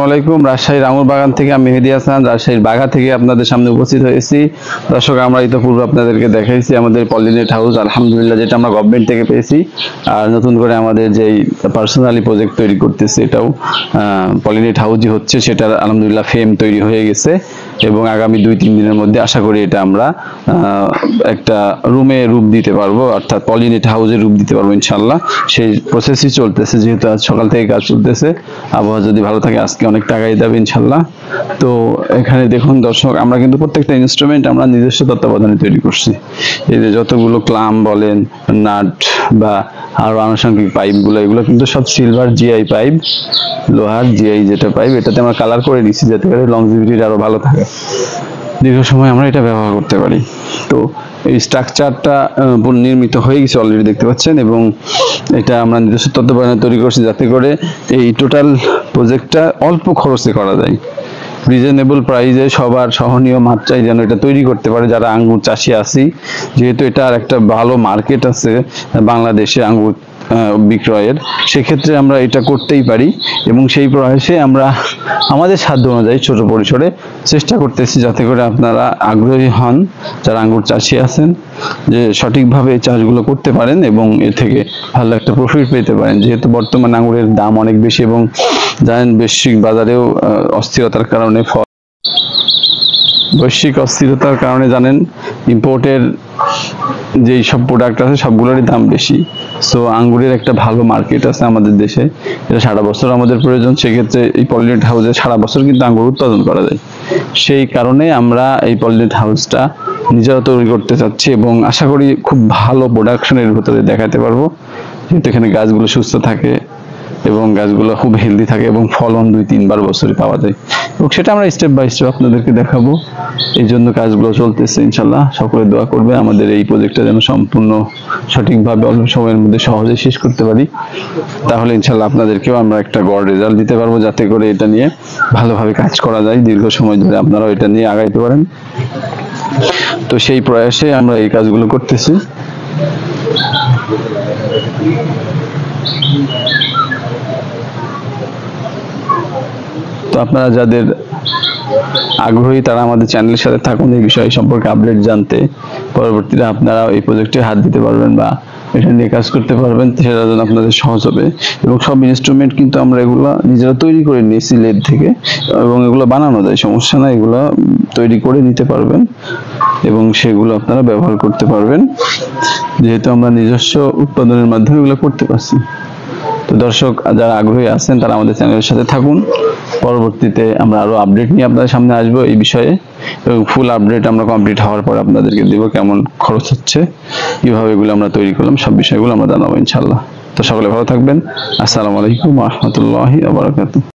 আলাইকুম। রাজশাহীর আঙুর বাগান থেকে আমি মেহেদী হাসান রাজশাহীর বাঘা থেকে আপনাদের সামনে উপস্থিত হয়েছি। দর্শক, আমরা ইতিপূর্বে আপনাদেরকে দেখাইছি আমাদের পলিনেট হাউস, আলহামদুলিল্লাহ, যেটা আমরা গভর্নমেন্ট থেকে পেয়েছি। আর নতুন করে আমাদের যেই পার্সোনালি প্রজেক্ট তৈরি করতেছি, এটাও পলিনেট হাউসই হচ্ছে, সেটার আলহামদুলিল্লাহ ফ্রেম তৈরি হয়ে গেছে এবং আগামী 2-3 দিনের মধ্যে আশা করি এটা আমরা একটা রুমে রূপ দিতে পারবো, অর্থাৎ পলিনেট হাউসের রূপ দিতে পারবো ইনশাল্লাহ। সেই প্রসেসই চলতেছে, যেহেতু আজ সকাল থেকে কাজ চলতেছে। আবহাওয়া যদি ভালো থাকে আজকে অনেক টাকাই দেবে ইনশাল্লাহ। তো এখানে দেখুন দর্শক, আমরা কিন্তু প্রত্যেকটা ইনস্ট্রুমেন্ট আমরা নিজস্ব তত্ত্বাবধানে তৈরি করছি। এই যে যতগুলো ক্লাম বলেন, নাট বা আরো আনুষঙ্গিক পাইপগুলো, এগুলো কিন্তু সব সিলভার জিআই পাইপ, লোহার জিআই যেটা পাইপ, এটাতে আমরা কালার করে দিচ্ছি যাতে করে লংজিভিটিটা আরো ভালো থাকে, দীর্ঘ সময় আমরা এটা ব্যবহার করতে পারি। তো এই স্ট্রাকচারটা নির্মিত হয়ে গেছে অলরেডি, দেখতে পাচ্ছেন, এবং এটা আমরা নিজস্ব তত্ত্বাবধানে তৈরি করছি যাতে করে এই টোটাল প্রজেক্টটা অল্প খরচে করা যায়, রিজনেবল প্রাইসে, সবার সহনীয় মাত্রায় যেন এটা তৈরি করতে পারে যারা আঙ্গুর চাষি আছি। যেহেতু এটার একটা ভালো মার্কেট আছে বাংলাদেশে আঙ্গুর বিক্রয়ের, সেক্ষেত্রে আমরা এটা করতেই পারি এবং সেই প্রয়াসে আমরা আমাদের সাধ্য অনুযায়ী ছোট পরিসরে চেষ্টা করতেছি যাতে করে আপনারা আগ্রহী হন, যারা আঙ্গুর চাষি আছেন, যে সঠিকভাবে এই চাষগুলো করতে পারেন এবং এর থেকে ভালো একটা প্রফিট পেতে পারেন। যেহেতু বর্তমান আঙ্গুরের দাম অনেক বেশি এবং জানেন বৈশ্বিক বাজারেও অস্থিরতার কারণে, বৈশ্বিক অস্থিরতার কারণে জানেন ইম্পোর্টের যেই সব প্রোডাক্ট আছে সবগুলোরই দাম বেশি। সো আঙ্গুরের একটা ভালো মার্কেট আছে আমাদের দেশে, এটা সারা বছর আমাদের প্রয়োজন। সেক্ষেত্রে এই পলিনেট হাউসে সারা বছর কিন্তু আঙ্গুর উৎপাদন করা যায়। সেই কারণে আমরা এই পলিনেট হাউসটা নিজেরা তৈরি করতে চাচ্ছি এবং আশা করি খুব ভালো প্রোডাকশনের ভিতরে দেখাতে পারবো, যেহেতু এখানে গাছগুলো সুস্থ থাকে এবং গাছগুলো খুব হেলদি থাকে এবং ফলন 2-3 বার বছরে পাওয়া যায়, এবং সেটা আমরা স্টেপ বাই স্টেপ আপনাদেরকে দেখাবো। এই জন্য কাজগুলো চলতেছে ইনশাল্লাহ। সকলে দোয়া করবে আমাদের এই প্রজেক্টটা যেন সম্পূর্ণ সঠিকভাবে অল্প সময়ের মধ্যে সহজে শেষ করতে পারি, তাহলে ইনশাল্লাহ আপনাদেরকেও আমরা একটা গড় রেজাল্ট দিতে পারবো, যাতে করে এটা নিয়ে ভালোভাবে কাজ করা যায়, দীর্ঘ সময় ধরে আপনারাও এটা নিয়ে আগাইতে পারেন। তো সেই প্রয়াসে আমরা এই কাজগুলো করতেছি। তো আপনারা যাদের আগ্রহী তারা আমাদের চ্যানেলের সাথে থাকুন, এই বিষয় সম্পর্কে আপডেট জানতে। পরবর্তীতে আপনারা এই প্রজেক্টে হাত দিতে পারবেন বা এটা নিয়ে কাজ করতে পারবেন, সেটার জন্য আপনাদের সহজ হবে। এবং সব ইনস্ট্রুমেন্ট কিন্তু আমরা এগুলো নিজেরা তৈরি করে নিয়েছি লেদ থেকে, এবং এগুলো বানানো যায়, সমস্যা না, এগুলো তৈরি করে নিতে পারবেন এবং সেগুলো আপনারা ব্যবহার করতে পারবেন, যেহেতু আমরা নিজস্ব উৎপাদনের মাধ্যমে এগুলো করতে পারছি। তো দর্শক, যারা আগ্রহী আছেন তারা আমাদের চ্যানেলের সাথে থাকুন। পরবর্তীতে আমরা আরো আপডেট নিয়ে আপনাদের সামনে আসবো এই বিষয়ে, এবং ফুল আপডেট আমরা কমপ্লিট হওয়ার পর আপনাদেরকে দিব, কেমন খরচ হচ্ছে, কিভাবে এগুলো আমরা তৈরি করলাম, সব বিষয়গুলো আমরা জানাবো ইনশাল্লাহ। তো সকলে ভালো থাকবেন। আসসালামু আলাইকুম ওয়া রাহমাতুল্লাহি ওয়া বারাকাতুহু।